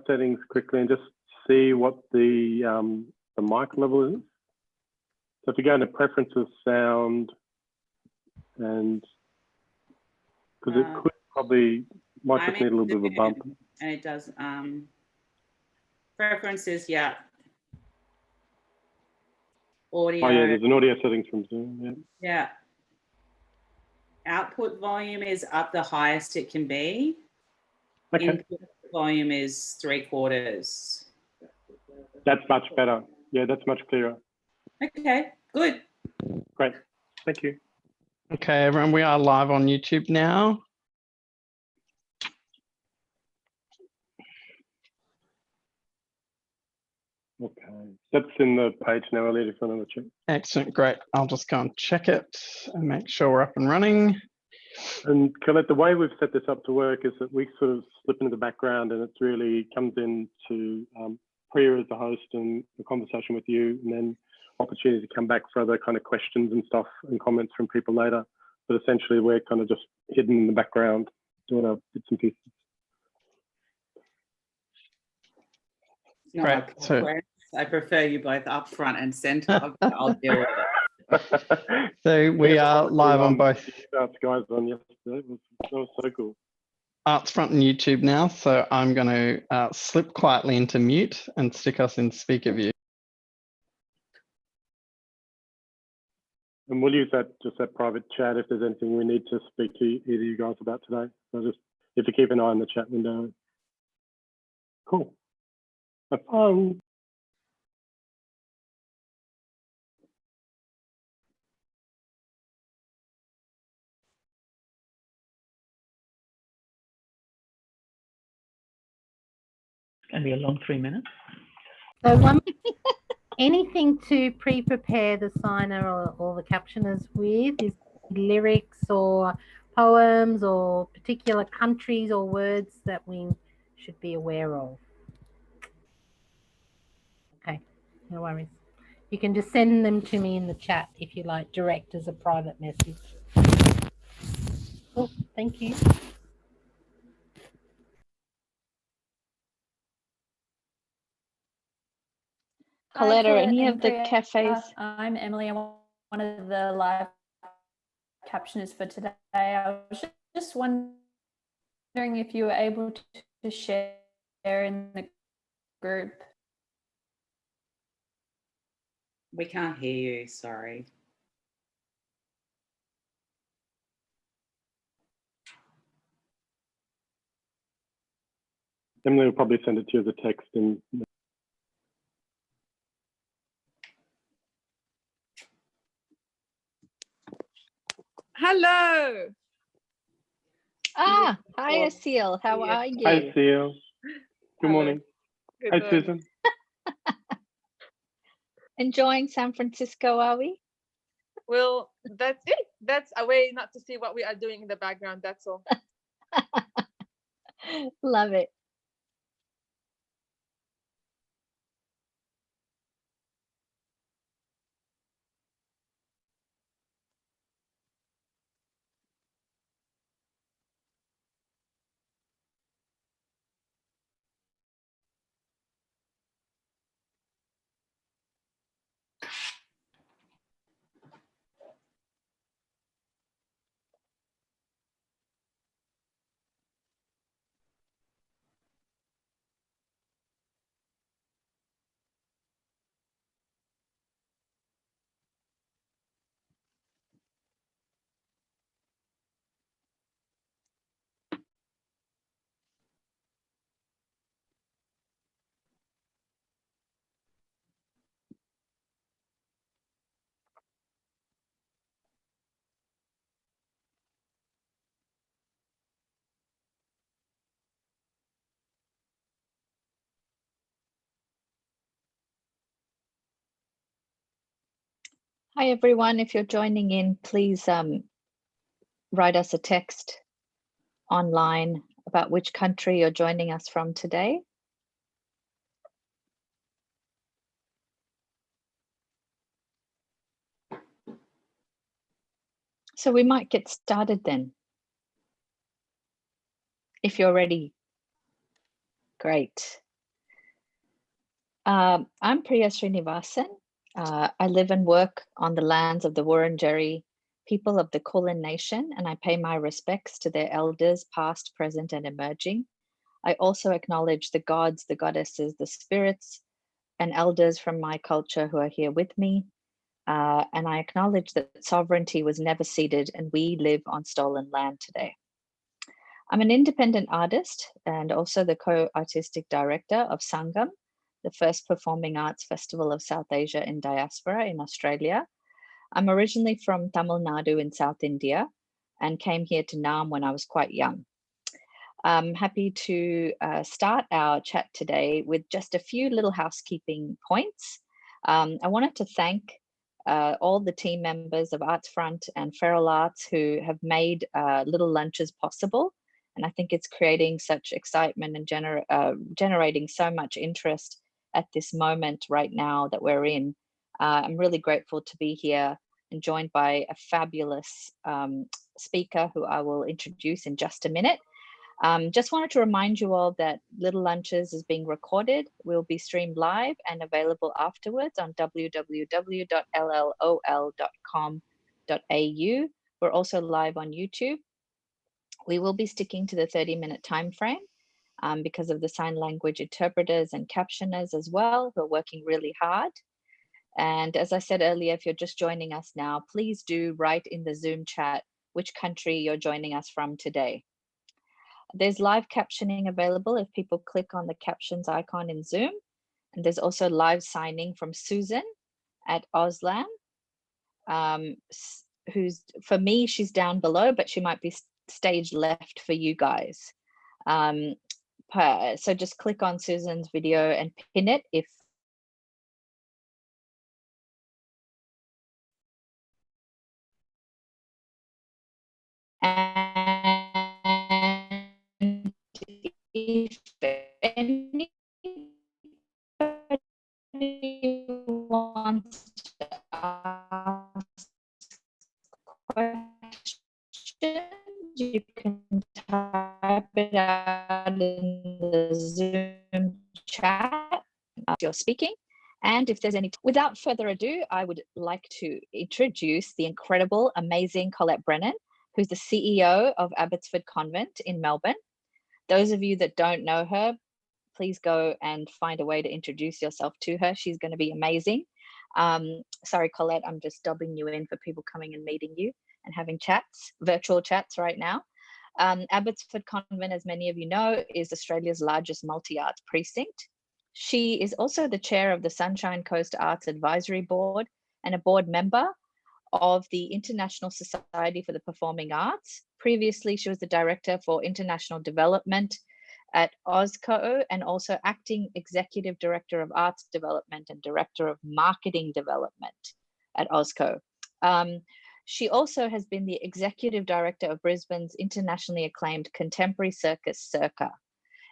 settings quickly and just see what the mic level is. So if you go into preferences, sound, and because it could probably might just need a little bit of a bump. And it does. Preferences, yeah. Audio. Oh yeah, there's an audio settings from Zoom. Yeah. Output volume is up the highest it can be. Okay. Input volume is 3/4. That's much better. Yeah, that's much clearer. Okay, good. Great. Thank you. Okay, everyone, we are live on YouTube now. Okay, that's in the page now, Elliot, if you want to check. Excellent, great. I'll just go and check it and make sure we're up and running. And Colette, the way we've set this up to work is that we sort of slip into the background and it really comes into Priya as the host and the conversation with you, and then opportunity to come back for other kind of questions and stuff and comments from people later. But essentially we're kind of just hidden in the background doing our bits and pieces. Great. So, I prefer you both up front and center. I'll deal with it. So we are live on both. Guys on yesterday. That was so cool. Artsfront and YouTube now. So I'm going to slip quietly into mute and stick us in speaker view. And we'll use that private chat if there's anything we need to speak to either of you guys about today. So just if you keep an eye on the chat window. Cool. Have fun. It's going to be a long 3 minutes. So anything to pre-prepare the signer or the captioners with is lyrics or poems or particular countries or words that we should be aware of. Okay, no worries. You can just send them to me in the chat if you like, direct as a private message. Oh, thank you. Colette, are any of the cafes? I'm Emily. I'm one of the live captioners for today. I was just wondering if you were able to share in the group. We can't hear you, sorry. Emily will probably send it to you as a text. And hello. Ah, hi, Asil. How are you? Hi, Asil. Good morning. Good Hi, morning. Susan. Enjoying San Francisco, are we? Well, that's it. That's a way not to see what we are doing in the background. That's all. Love it. Hi, everyone. If you're joining in, please write us a text online about which country you're joining us from today. So we might get started then. If you're ready. Great. I'm Priya Srinivasan. I live and work on the lands of the Wurundjeri people of the Kulin Nation, and I pay my respects to their elders, past, present, and emerging. I also acknowledge the gods, the goddesses, the spirits, and elders from my culture who are here with me. And I acknowledge that sovereignty was never ceded and we live on stolen land today. I'm an independent artist and also the co-artistic director of Sangam, the first performing arts festival of South Asia in diaspora in Australia. I'm originally from Tamil Nadu in South India and came here to Naarm when I was quite young. I'm happy to start our chat today with just a few little housekeeping points. I wanted to thank all the team members of Artsfront and Feral Arts who have made Little Lunches possible. And I think it's creating such excitement and generating so much interest at this moment right now that we're in. I'm really grateful to be here and joined by a fabulous speaker who I will introduce in just a minute. Just wanted to remind you all that Little Lunches is being recorded, will be streamed live and available afterwards on www.llol.com.au. We're also live on YouTube. We will be sticking to the 30-minute time frame because of the sign language interpreters and captioners as well, who are working really hard. And as I said earlier, if you're just joining us now, please do write in the Zoom chat which country you're joining us from today. There's live captioning available if people click on the captions icon in Zoom. And there's also live signing from Susan at Auslan, who's, for me, she's down below, but she might be stage left for you guys. So just click on Susan's video and pin it if and if anybody wants to ask questions, you can type it out in the Zoom chat as you're speaking. And if there's any, without further ado, I would like to introduce the incredible, amazing Colette Brennan, who's the CEO of Abbotsford Convent in Melbourne. Those of you that don't know her, please go and find a way to introduce yourself to her. She's going to be amazing. Sorry, Colette, I'm just dobbing you in for people coming and meeting you and having chats, virtual chats right now. Abbotsford Convent, as many of you know, is Australia's largest multi-arts precinct. She is also the chair of the Sunshine Coast Arts Advisory Board and a board member of the International Society for the Performing Arts. Previously, she was the director for international development at OSCO and also acting executive director of arts development and director of marketing development at OSCO. She also has been the executive director of Brisbane's internationally acclaimed contemporary circus, Circa,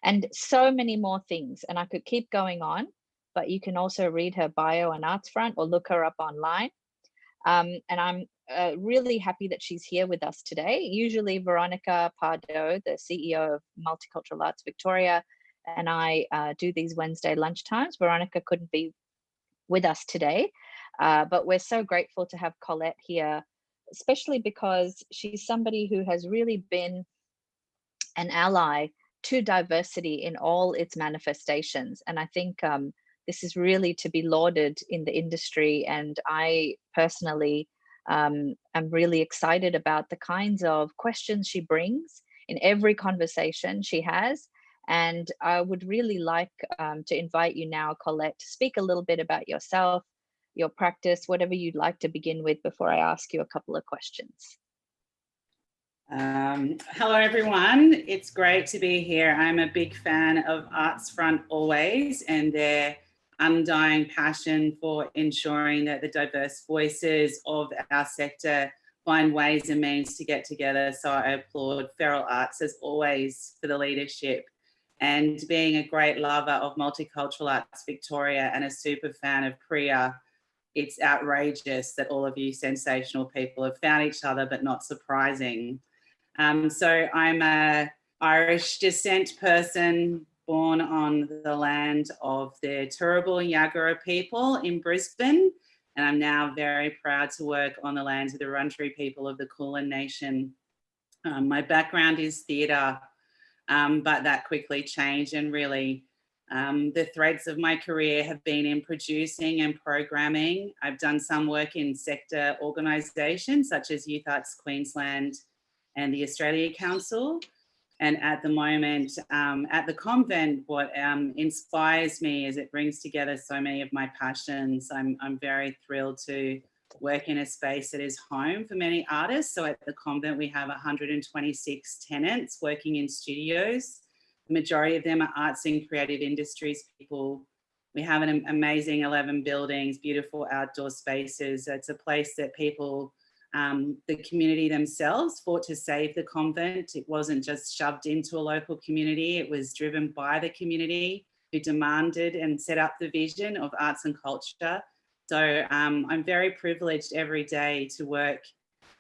and so many more things. And I could keep going on, but you can also read her bio on Artsfront or look her up online. And I'm really happy that she's here with us today. Usually Veronica Pardo, the CEO of Multicultural Arts Victoria, and I do these Wednesday lunchtimes. Veronica couldn't be with us today, but we're so grateful to have Colette here, especially because she's somebody who has really been an ally to diversity in all its manifestations. And I think this is really to be lauded in the industry. And I personally am really excited about the kinds of questions she brings in every conversation she has. And I would really like to invite you now, Colette, to speak a little bit about yourself, your practice, whatever you'd like to begin with before I ask you a couple of questions. Hello, everyone. It's great to be here. I'm a big fan of Artsfront always and their undying passion for ensuring that the diverse voices of our sector find ways and means to get together. So I applaud Feral Arts as always for the leadership, and being a great lover of Multicultural Arts Victoria and a super fan of Priya. It's outrageous that all of you sensational people have found each other, but not surprising. So I'm an Irish descent person, born on the land of the Turrbal Yagara people in Brisbane, and I'm now very proud to work on the lands of the Wurundjeri people of the Kulin Nation. My background is theatre, but that quickly changed, and really the threads of my career have been in producing and programming. I've done some work in sector organisations such as Youth Arts Queensland and the Australia Council. And at the moment, at the convent, what inspires me is it brings together so many of my passions. I'm very thrilled to work in a space that is home for many artists. So at the convent, we have 126 tenants working in studios. The majority of them are arts and creative industries people. We have an amazing 11 buildings, beautiful outdoor spaces. It's a place that people, the community themselves fought to save the convent. It wasn't just shoved into a local community. It was driven by the community who demanded and set up the vision of arts and culture. So I'm very privileged every day to work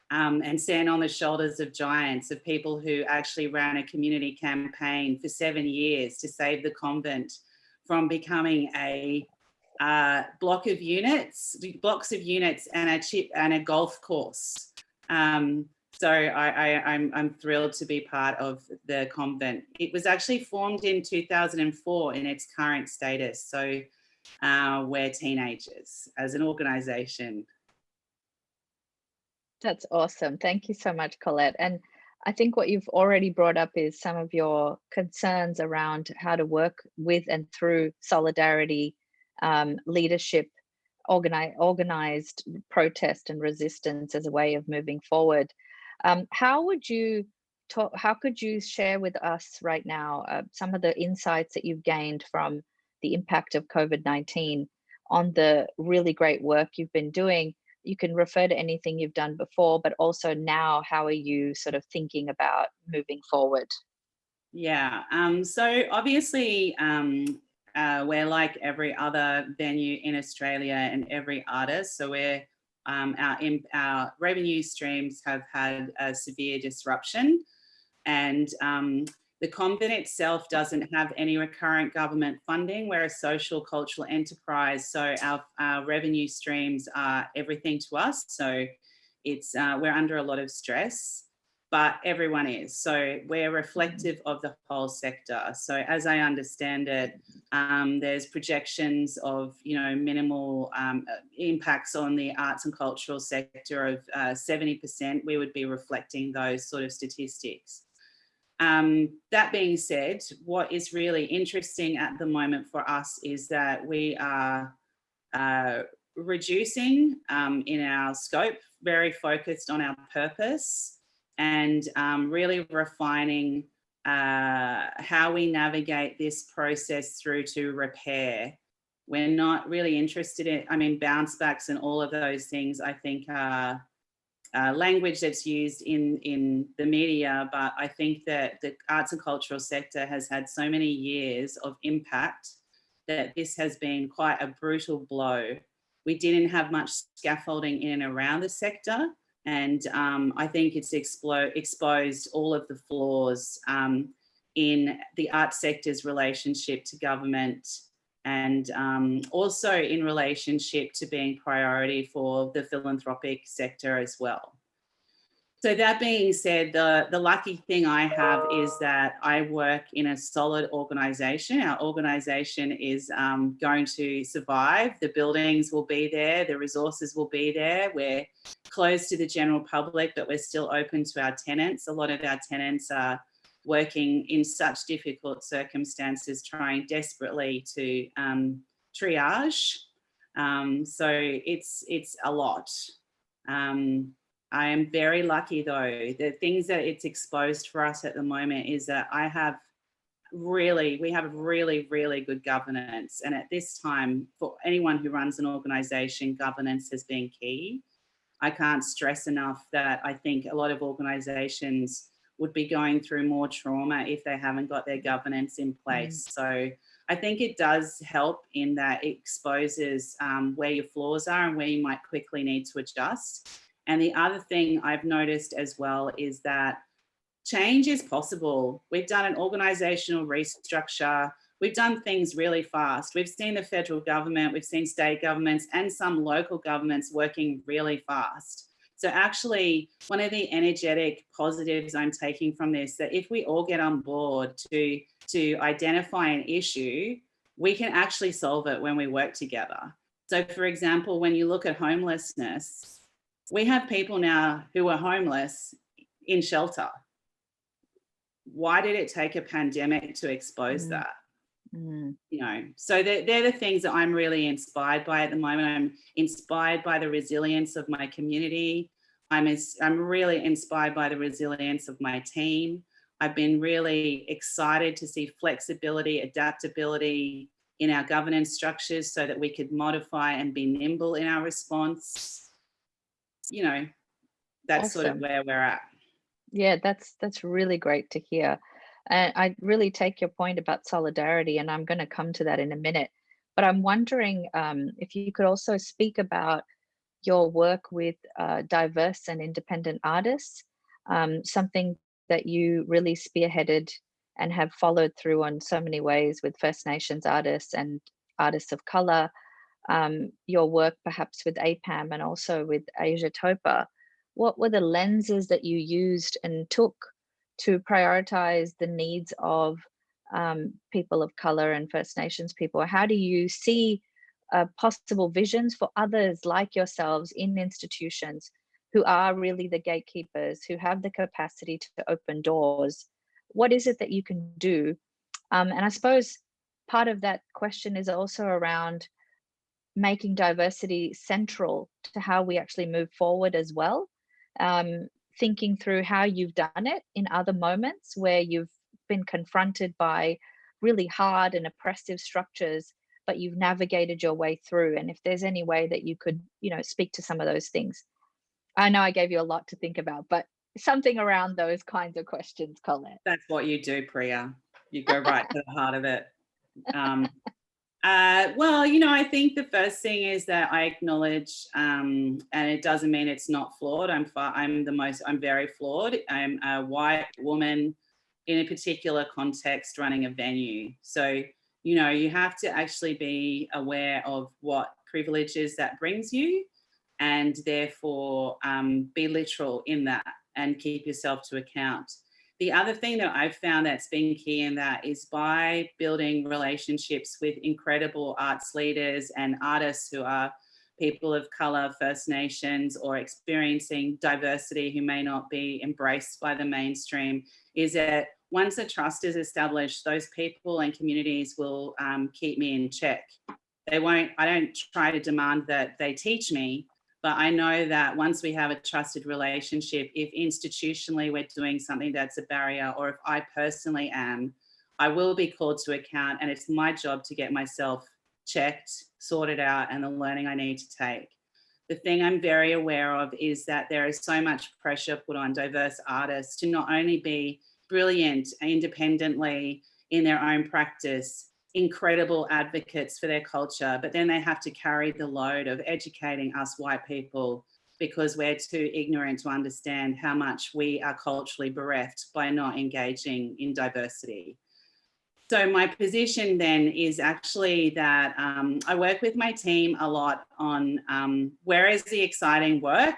and stand on the shoulders of giants, of people who actually ran a community campaign for 7 years to save the convent from becoming a blocks of units and a golf course. So I'm thrilled to be part of the convent. It was actually formed in 2004 in its current status. So we're teenagers as an organisation. That's awesome. Thank you so much, Colette. And I think what you've already brought up is some of your concerns around how to work with and through solidarity, leadership, organized protest and resistance as a way of moving forward. How could you share with us right now some of the insights that you've gained from the impact of COVID-19 on the really great work you've been doing? You can refer to anything you've done before, but also now, how are you sort of thinking about moving forward? Yeah, so obviously we're like every other venue in Australia and every artist. So we're our revenue streams have had a severe disruption, and the convent itself doesn't have any recurrent government funding. We're a social cultural enterprise, so our revenue streams are everything to us. So it's we're under a lot of stress, but everyone is. So we're reflective of the whole sector. So as I understand it, there's projections of minimal impacts on the arts and cultural sector of 70%. We would be reflecting those sort of statistics. That being said, what is really interesting at the moment for us is that we are reducing in our scope, very focused on our purpose, and really refining how we navigate this process through to repair. We're not really interested in, bounce backs and all of those things, I think are language that's used in the media, but I think that the arts and cultural sector has had so many years of impact that this has been quite a brutal blow. We didn't have much scaffolding in and around the sector, and I think it's exposed all of the flaws in the arts sector's relationship to government, and also in relationship to being priority for the philanthropic sector as well. So that being said, the lucky thing I have is that I work in a solid organisation. Our organisation is going to survive. The buildings will be there, the resources will be there. We're closed to the general public, but we're still open to our tenants. A lot of our tenants are working in such difficult circumstances, trying desperately to triage. So it's a lot. I am very lucky though. The things that it's exposed for us at the moment is that we have really, really good governance. And at this time, for anyone who runs an organisation, governance has been key. I can't stress enough that I think a lot of organisations would be going through more trauma if they haven't got their governance in place. So I think it does help in that it exposes where your flaws are and where you might quickly need to adjust. And the other thing I've noticed as well is that change is possible. We've done an organisational restructure. We've done things really fast. We've seen the federal government, we've seen state governments and some local governments working really fast. So actually, one of the energetic positives I'm taking from this, that if we all get on board to identify an issue, we can actually solve it when we work together. So for example, when you look at homelessness, we have people now who are homeless in shelter. Why did it take a pandemic to expose that? You know, so they're the things that I'm really inspired by at the moment. I'm inspired by the resilience of my community. I'm really inspired by the resilience of my team. I've been really excited to see flexibility, adaptability in our governance structures so that we could modify and be nimble in our response. You know, that's sort of where we're at. Yeah, that's really great to hear. And I really take your point about solidarity, and I'm going to come to that in a minute. But I'm wondering if you could also speak about your work with diverse and independent artists, something that you really spearheaded and have followed through on so many ways with First Nations artists and artists of color, your work perhaps with APAM and also with Asia Topa. What were the lenses that you used and took to prioritize the needs of people of color and First Nations people? How do you see possible visions for others like yourselves in institutions who are really the gatekeepers, who have the capacity to open doors? What is it that you can do? And I suppose part of that question is also around making diversity central to how we actually move forward as well. Thinking through how you've done it in other moments where you've been confronted by really hard and oppressive structures, but you've navigated your way through. And if there's any way that you could, you know, speak to some of those things. I know I gave you a lot to think about, but something around those kinds of questions, Colette. That's what you do, Priya. You go right to the heart of it. Well, you know, I think the first thing is that I acknowledge, and it doesn't mean it's not flawed. I'm very flawed. I'm a white woman in a particular context running a venue. So, you know, you have to actually be aware of what privileges that brings you, and therefore be literal in that and keep yourself to account. The other thing that I've found that's been key in that is by building relationships with incredible arts leaders and artists who are people of colour, First Nations, or experiencing diversity who may not be embraced by the mainstream, is that once a trust is established, those people and communities will keep me in check. I don't try to demand that they teach me, but I know that once we have a trusted relationship, if institutionally we're doing something that's a barrier, or if I personally am, I will be called to account, and it's my job to get myself checked, sorted out, and the learning I need to take. The thing I'm very aware of is that there is so much pressure put on diverse artists to not only be brilliant independently in their own practice, incredible advocates for their culture, but then they have to carry the load of educating us white people because we're too ignorant to understand how much we are culturally bereft by not engaging in diversity. So my position then is actually that I work with my team a lot on where is the exciting work.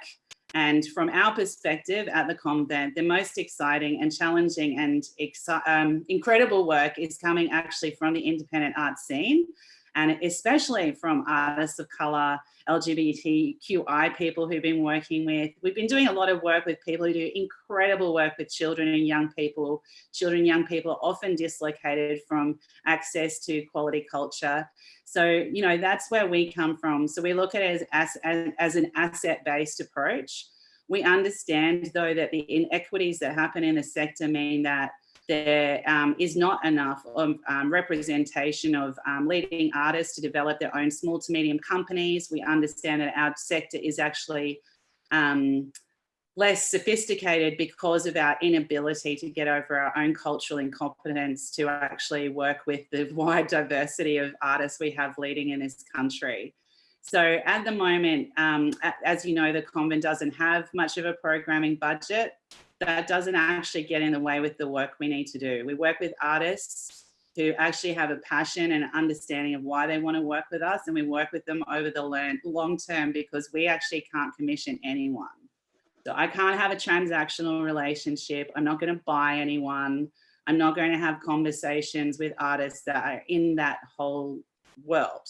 And from our perspective at the convent, the most exciting and challenging and incredible work is coming actually from the independent art scene, and especially from artists of colour, LGBTQI people who've been working with. We've been doing a lot of work with people who do incredible work with children and young people. Children and young people are often dislocated from access to quality culture. So, you know, that's where we come from. So we look at it as an asset-based approach. We understand, though, that the inequities that happen in the sector mean that there is not enough representation of leading artists to develop their own small to medium companies. We understand that our sector is actually less sophisticated because of our inability to get over our own cultural incompetence to actually work with the wide diversity of artists we have leading in this country. So at the moment, as you know, the convent doesn't have much of a programming budget. that doesn't actually get in the way with the work we need to do. We work with artists who actually have a passion and understanding of why they want to work with us, and we work with them over the long term, because we actually can't commission anyone. So I can't have a transactional relationship. I'm not going to buy anyone. I'm not going to have conversations with artists that are in that whole world.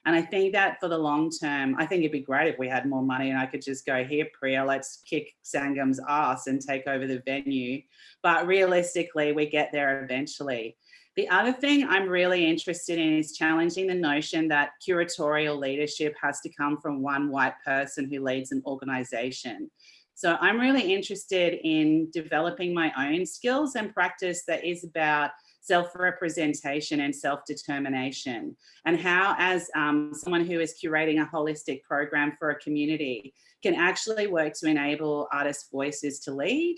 And I think that for the long term, I think it'd be great if we had more money and I could just go, here, Priya, let's kick Sangam's ass and take over the venue. But realistically, we get there eventually. The other thing I'm really interested in is challenging the notion that curatorial leadership has to come from one white person who leads an organization. So I'm really interested in developing my own skills and practice that is about self-representation and self-determination, and how, as someone who is curating a holistic program for a community, can actually work to enable artist voices to lead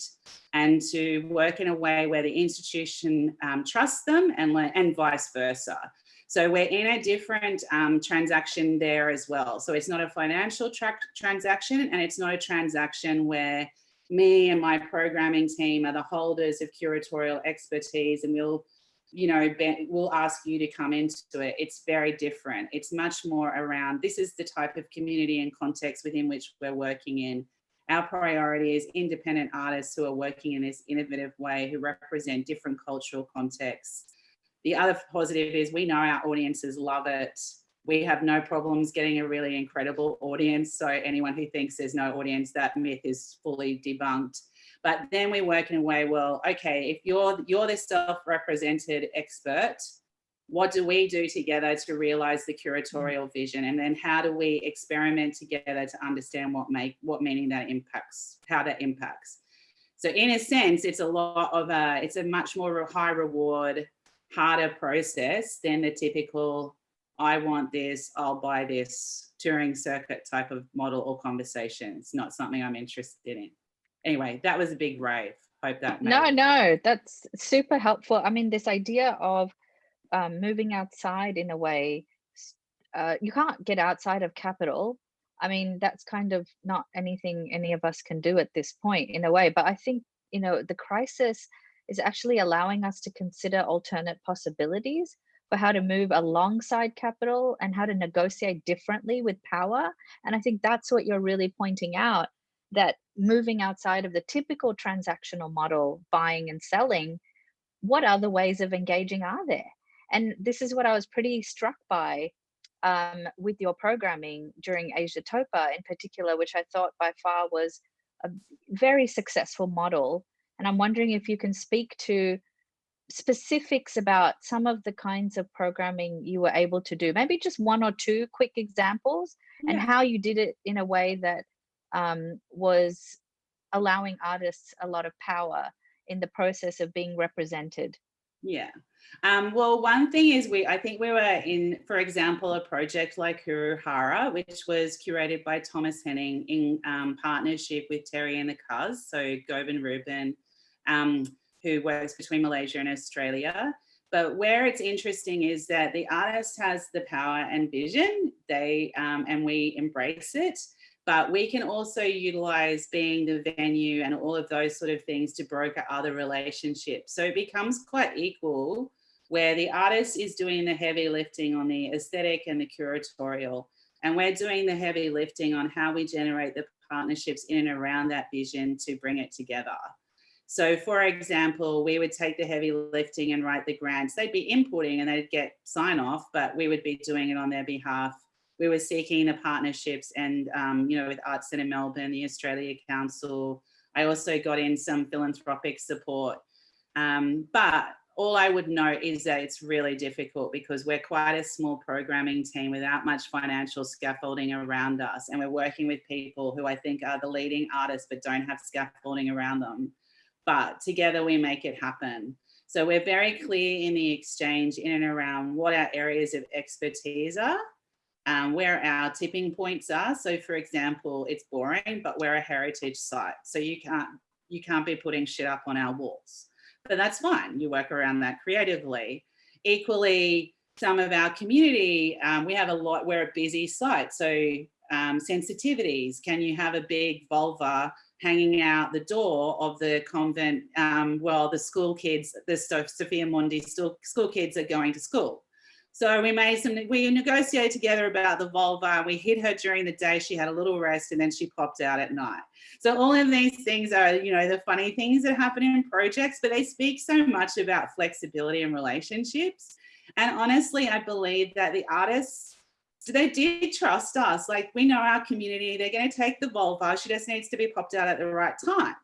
and to work in a way where the institution trusts them, and vice versa. So we're in a different transaction there as well. So it's not a financial transaction, and it's not a transaction where me and my programming team are the holders of curatorial expertise and we'll ask you to come into it. It's very different. It's much more around, this is the type of community and context within which we're working in. Our priority is independent artists who are working in this innovative way, who represent different cultural contexts. The other positive is we know our audiences love it. We have no problems getting a really incredible audience. So anyone who thinks there's no audience, that myth is fully debunked. But then we work in a way, well, okay, if you're the self-represented expert, what do we do together to realize the curatorial vision? And then how do we experiment together to understand what meaning that impacts, how that impacts? So in a sense, it's a much more high reward, harder process than the typical, I want this, I'll buy this touring circuit type of model or conversation. It's not something I'm interested in. Anyway, that was a big rave. Hope that made No, that's super helpful. I mean, this idea of moving outside in a way, you can't get outside of capital. I mean, that's kind of not anything any of us can do at this point in a way. But I think, the crisis is actually allowing us to consider alternate possibilities for how to move alongside capital and how to negotiate differently with power. And I think that's what you're really pointing out, that moving outside of the typical transactional model, buying and selling, what other ways of engaging are there? And this is what I was pretty struck by with your programming during Asiatopa in particular, which I thought by far was a very successful model. And I'm wondering if you can speak to specifics about some of the kinds of programming you were able to do, maybe just one or two quick examples, and how you did it in a way that was allowing artists a lot of power in the process of being represented. Yeah. Well, one thing is I think we were in, for example, a project like Huruhara, which was curated by Thomas Henning in partnership with Terry and the Cuz, so Govind Rubin, who works between Malaysia and Australia. But where it's interesting is that the artist has the power and vision, and we embrace it. But we can also utilize being the venue and all of those sort of things to broker other relationships. So it becomes quite equal, where the artist is doing the heavy lifting on the aesthetic and the curatorial, and we're doing the heavy lifting on how we generate the partnerships in and around that vision to bring it together. So for example, we would take the heavy lifting and write the grants. They'd be inputting and they'd get sign off, but we would be doing it on their behalf. We were seeking the partnerships and, with Arts Centre Melbourne, the Australia Council. I also got in some philanthropic support. But all I would note is that it's really difficult because we're quite a small programming team without much financial scaffolding around us. And we're working with people who I think are the leading artists, but don't have scaffolding around them. But together we make it happen. So we're very clear in the exchange in and around what our areas of expertise are. Where our tipping points are. So for example, it's boring, but we're a heritage site. So you can't be putting shit up on our walls, but that's fine. You work around that creatively. Equally, some of our community, we're a busy site. So sensitivities, can you have a big vulva hanging out the door of the convent while the school kids, the Sophia Mundi school kids are going to school. So we negotiated together about the vulva. We hid her during the day. She had a little rest and then she popped out at night. So all of these things are, the funny things that happen in projects, but they speak so much about flexibility and relationships. And honestly, I believe that the artists, they did trust us. Like, we know our community, they're going to take the vulva. She just needs to be popped out at the right time.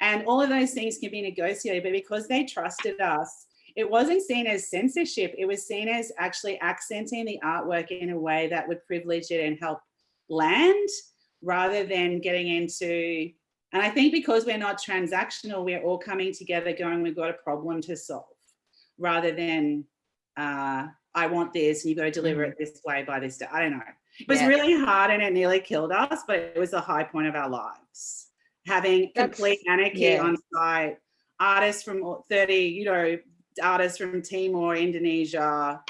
And all of those things can be negotiated, but because they trusted us, it wasn't seen as censorship. It was seen as actually accenting the artwork in a way that would privilege it and help land, rather than getting into, and I think because we're not transactional, we're all coming together going, we've got a problem to solve, rather than, I want this and you've got to deliver it this way by this day. I don't know. It was really hard and it nearly killed us, but it was the high point of our lives. Having complete anarchy on site, artists from 30, artists from Timor, Indonesia,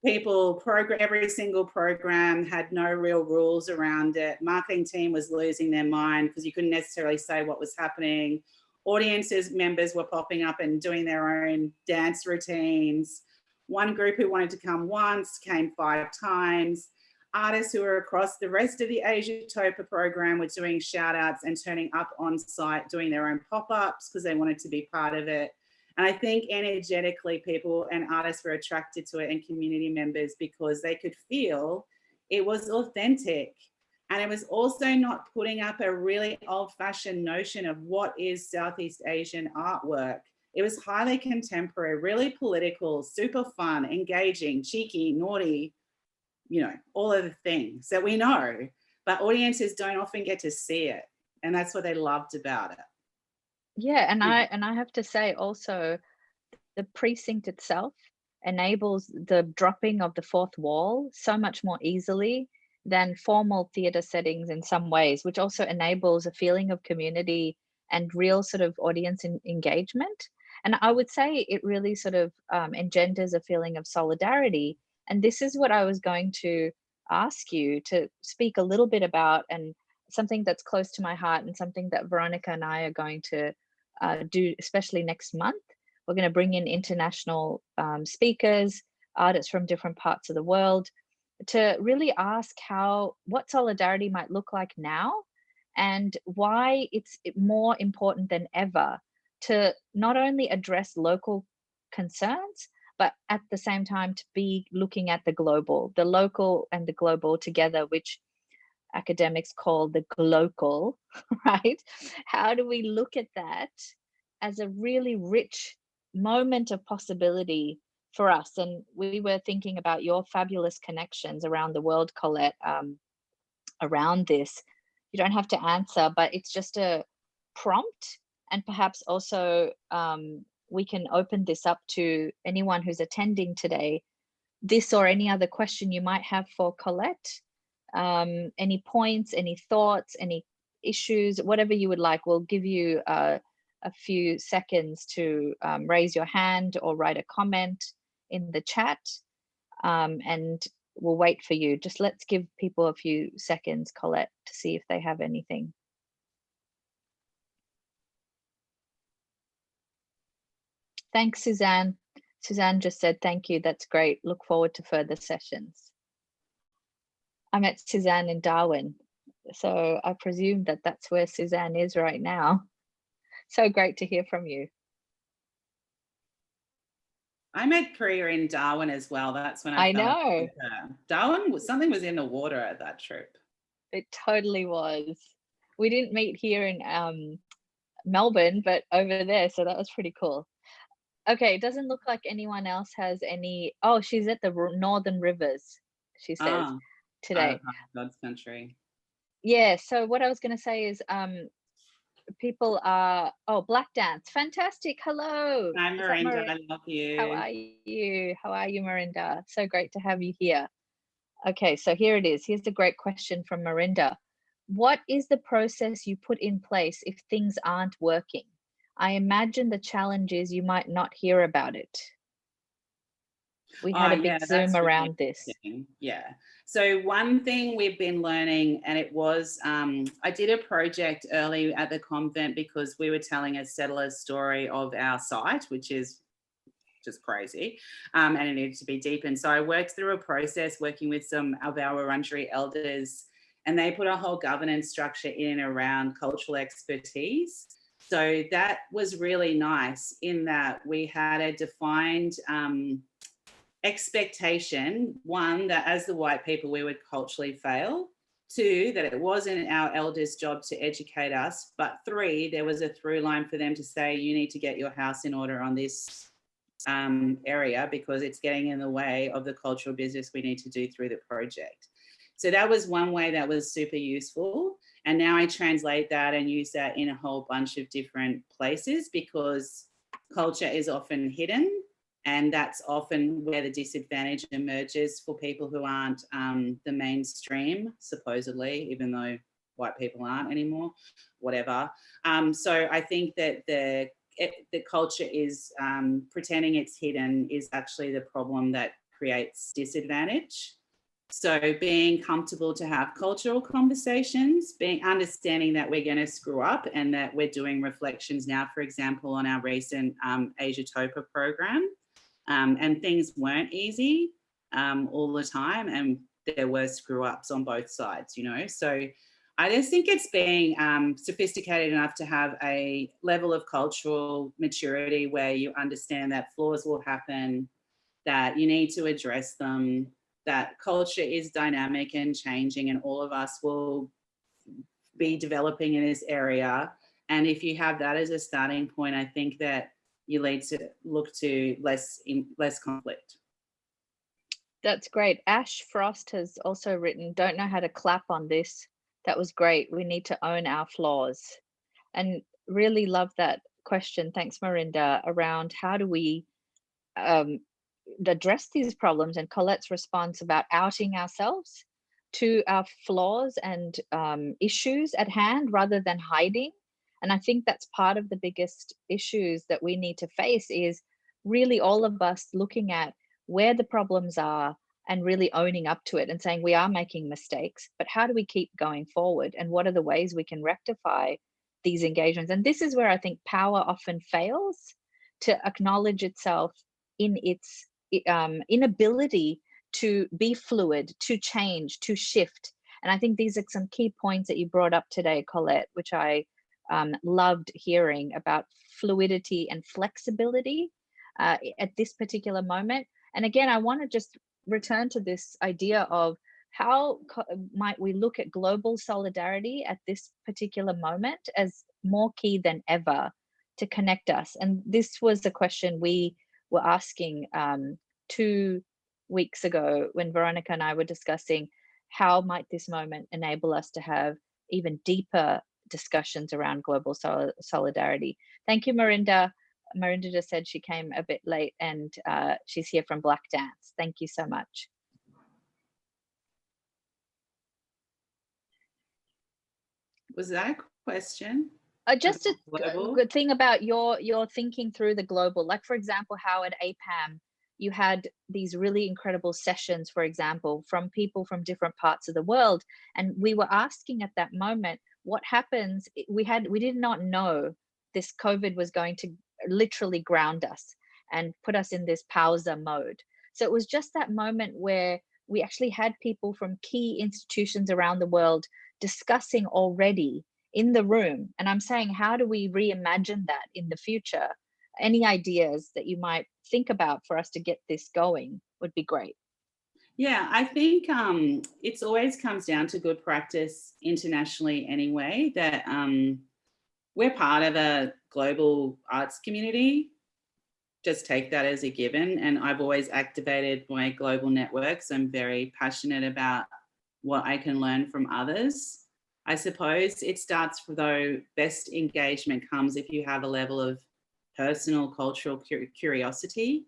people, every single program had no real rules around it. Marketing team was losing their mind because you couldn't necessarily say what was happening. Audiences, members were popping up and doing their own dance routines. One group who wanted to come once came 5 times. Artists who were across the rest of the Asiatopa program were doing shout outs and turning up on site, doing their own pop-ups because they wanted to be part of it. And I think energetically people and artists were attracted to it, and community members, because they could feel it was authentic. And it was also not putting up a really old-fashioned notion of what is Southeast Asian artwork. It was highly contemporary, really political, super fun, engaging, cheeky, naughty, all of the things that we know, but audiences don't often get to see it. And that's what they loved about it. Yeah, and I have to say also, the precinct itself enables the dropping of the fourth wall so much more easily than formal theatre settings in some ways, which also enables a feeling of community and real sort of audience engagement. And I would say it really sort of engenders a feeling of solidarity. And this is what I was going to ask you to speak a little bit about, and something that's close to my heart and something that Veronica and I are going to do, especially next month. We're going to bring in international speakers, artists from different parts of the world, to really ask what solidarity might look like now, and why it's more important than ever to not only address local concerns, but at the same time to be looking at the local and the global together, which academics call the glocal, right? How do we look at that as a really rich moment of possibility for us? And we were thinking about your fabulous connections around the world, Colette, around this. You don't have to answer, but it's just a prompt. And perhaps also we can open this up to anyone who's attending today, this or any other question you might have for Colette. Any points, any thoughts, any issues, whatever you would like. We'll give you a few seconds to raise your hand or write a comment in the chat, and we'll wait for you. Just let's give people a few seconds, Colette, to see if they have anything. Thanks, Suzanne. Suzanne just said, thank you, that's great. Look forward to further sessions. I met Suzanne in Darwin, so I presume that that's where Suzanne is right now. So great to hear from you. I met Priya in Darwin as well. That's when I know. Darwin, something was in the water at that trip. It totally was. We didn't meet here in Melbourne, but over there, so that was pretty cool. Okay, it doesn't look like anyone else has any. Oh, she's at the Northern Rivers, she says, today. God's country. Yeah, so what I was going to say is people are, Black Dance, fantastic. Hello. Hi, Marinda. I love you. How are you? How are you, Marinda? So great to have you here. Okay, so here it is. Here's a great question from Marinda. What is the process you put in place if things aren't working? I imagine the challenge is you might not hear about it. We had a yeah, big that's Zoom really around this. interesting. Yeah. So one thing we've been learning, and it was, I did a project early at the convent because we were telling a settler story of our site, which is just crazy, and it needed to be deepened. So I worked through a process working with some of our Wurundjeri elders, and they put a whole governance structure in and around cultural expertise. So that was really nice in that we had a defined expectation, one, that as the white people we would culturally fail, two, that it wasn't our elders' job to educate us, but three, there was a through line for them to say, you need to get your house in order on this area because it's getting in the way of the cultural business we need to do through the project. So that was one way that was super useful. And now I translate that and use that in a whole bunch of different places because culture is often hidden. And that's often where the disadvantage emerges for people who aren't the mainstream, supposedly, even though white people aren't anymore, whatever. So I think that the culture is pretending it's hidden is actually the problem that creates disadvantage. So being comfortable to have cultural conversations, understanding that we're going to screw up and that we're doing reflections now, for example, on our recent Asiatopa program. And things weren't easy all the time, and there were screw ups on both sides, you know. So I just think it's being sophisticated enough to have a level of cultural maturity where you understand that flaws will happen, that you need to address them, that culture is dynamic and changing, and all of us will be developing in this area. And if you have that as a starting point, I think that you need to look to less conflict. That's great. Ash Frost has also written, don't know how to clap on this. That was great. We need to own our flaws. And really love that question. Thanks, Marinda, around how do we address these problems, and Colette's response about outing ourselves to our flaws and issues at hand rather than hiding. And I think that's part of the biggest issues that we need to face is really all of us looking at where the problems are and really owning up to it and saying we are making mistakes, but how do we keep going forward? And what are the ways we can rectify these engagements? And this is where I think power often fails to acknowledge itself in its inability to be fluid, to change, to shift. And I think these are some key points that you brought up today, Colette, which I loved hearing about fluidity and flexibility at this particular moment. And again, I want to just return to this idea of how might we look at global solidarity at this particular moment as more key than ever to connect us. And this was the question we were asking 2 weeks ago when Veronica and I were discussing how might this moment enable us to have even deeper discussions around global solidarity. Thank you, Marinda. Marinda just said she came a bit late and she's here from Black Dance. Thank you so much. Was that a question? Just a good thing about your thinking through the global, like for example, how at APAM, you had these really incredible sessions, for example, from people from different parts of the world. And we were asking at that moment, what happens? We did not know this COVID was going to literally ground us and put us in this pausa mode. So it was just that moment where we actually had people from key institutions around the world discussing already in the room. And I'm saying, how do we reimagine that in the future? Any ideas that you might think about for us to get this going would be great. Yeah, I think it's always comes down to good practice internationally anyway, that we're part of a global arts community. Just take that as a given. And I've always activated my global networks. I'm very passionate about what I can learn from others. I suppose it starts though, best engagement comes if you have a level of personal cultural curiosity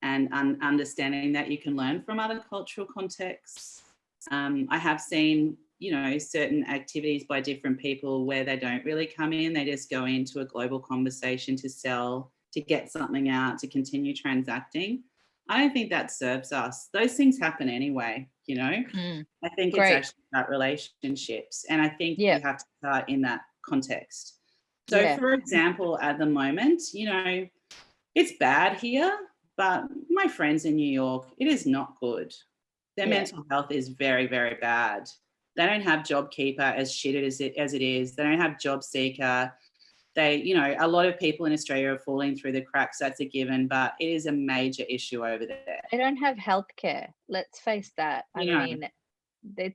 and understanding that you can learn from other cultural contexts. I have seen, you know, certain activities by different people where they don't really come in, they just go into a global conversation to sell, to get something out, to continue transacting. I don't think that serves us. Those things happen anyway, you know. I think it's Great. actually about relationships, and I think Yeah. you have to start in that context. So, Yeah. for example, at the moment, you know, it's bad here, but my friends in New York, it is not good. Their Yeah. mental health is very, very bad. They don't have JobKeeper as shit as it is. They don't have JobSeeker. They, you know, a lot of people in Australia are falling through the cracks. That's a given, but it is a major issue over there. They don't have healthcare. Let's face that. I You know. mean,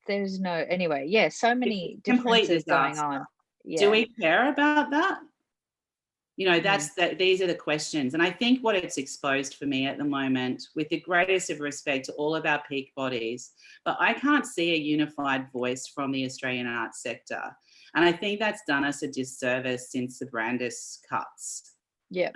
there's no, anyway, yeah, so many It's a complete differences going disaster. on. Yeah. Do we care about that? You know, Mm. these are the questions. And I think what it's exposed for me at the moment, with the greatest of respect to all of our peak bodies, but I can't see a unified voice from the Australian arts sector. And I think that's done us a disservice since the Brandis cuts. Yeah.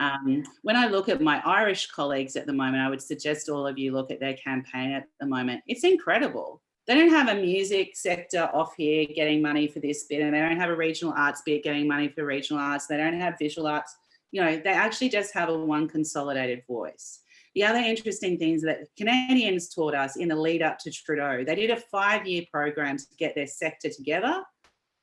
When I look at my Irish colleagues at the moment, I would suggest all of you look at their campaign at the moment. It's incredible. They don't have a music sector off here getting money for this bit, and they don't have a regional arts bit getting money for regional arts. They don't have visual arts. You know, they actually just have a one consolidated voice. The other interesting things that Canadians taught us in the lead up to Trudeau, they did a 5-year program to get their sector together,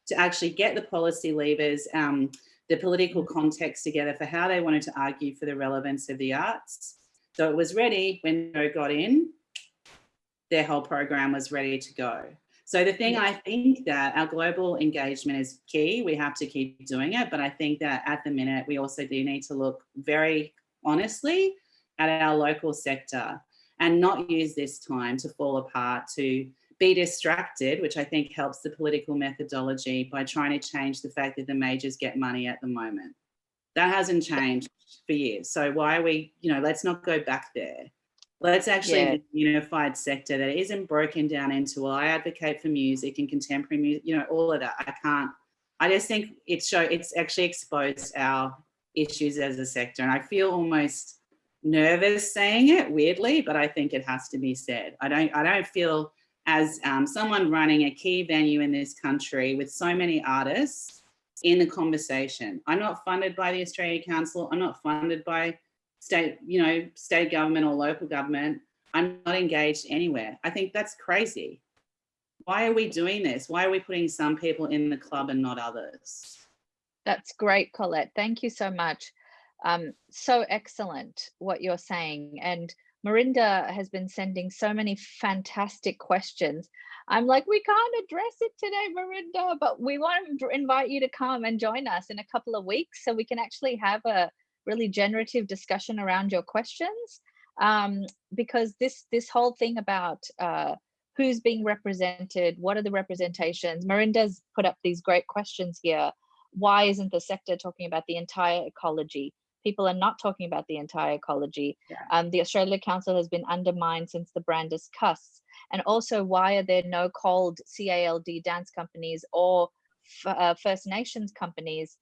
to actually get the policy levers, the political context together for how they wanted to argue for the relevance of the arts. So it was ready when Trudeau got in. Their whole program was ready to go. So the thing, I think that our global engagement is key. We have to keep doing it. But I think that at the minute, we also do need to look very honestly at our local sector and not use this time to fall apart, to be distracted, which I think helps the political methodology by trying to change the fact that the majors get money at the moment. That hasn't changed for years. So why are we, you know, let's not go back there. Let's actually be a unified sector that isn't broken down into, well, I advocate for music and contemporary music, you know, all of that. I just think it's actually exposed our issues as a sector. And I feel almost nervous saying it, weirdly, but I think it has to be said. I don't feel as someone running a key venue in this country with so many artists in the conversation. I'm not funded by the Australia Council. I'm not funded by state government or local government. I'm not engaged anywhere. I think that's crazy. Why are we doing this? Why are we putting some people in the club and not others? That's great, Colette. Thank you so much. So excellent what you're saying. And Marinda has been sending so many fantastic questions. I'm like, we can't address it today, Marinda, but we want to invite you to come and join us in a couple of weeks so we can actually have a really generative discussion around your questions, because this whole thing about who's being represented, what are the representations? Marinda's put up these great questions here. Why isn't the sector talking about the entire ecology? People are not talking about the entire ecology. Yeah. The Australia Council has been undermined since the Brandis cuts. And also, why are there no called CALD dance companies or First Nations companies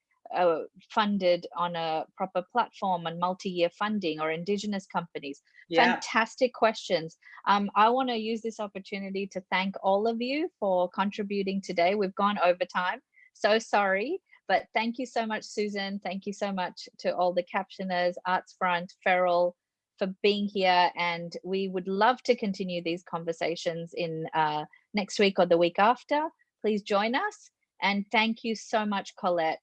funded on a proper platform and multi-year funding, or Indigenous companies? Fantastic questions. I want to use this opportunity to thank all of you for contributing today. We've gone over time, so sorry, but thank you so much, Susan. Thank you so much to all the captioners, Artsfront, Feral, for being here, and we would love to continue these conversations in next week or the week after. Please join us. And thank you so much, Colette.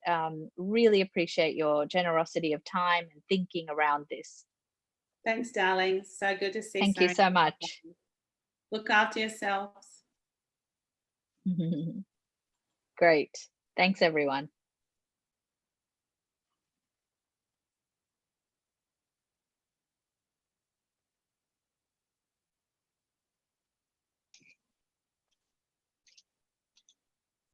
Really appreciate your generosity of time and thinking around this. Thanks, darling. So good to see you. Thank you so much. Look after yourselves. Great. Thanks, everyone.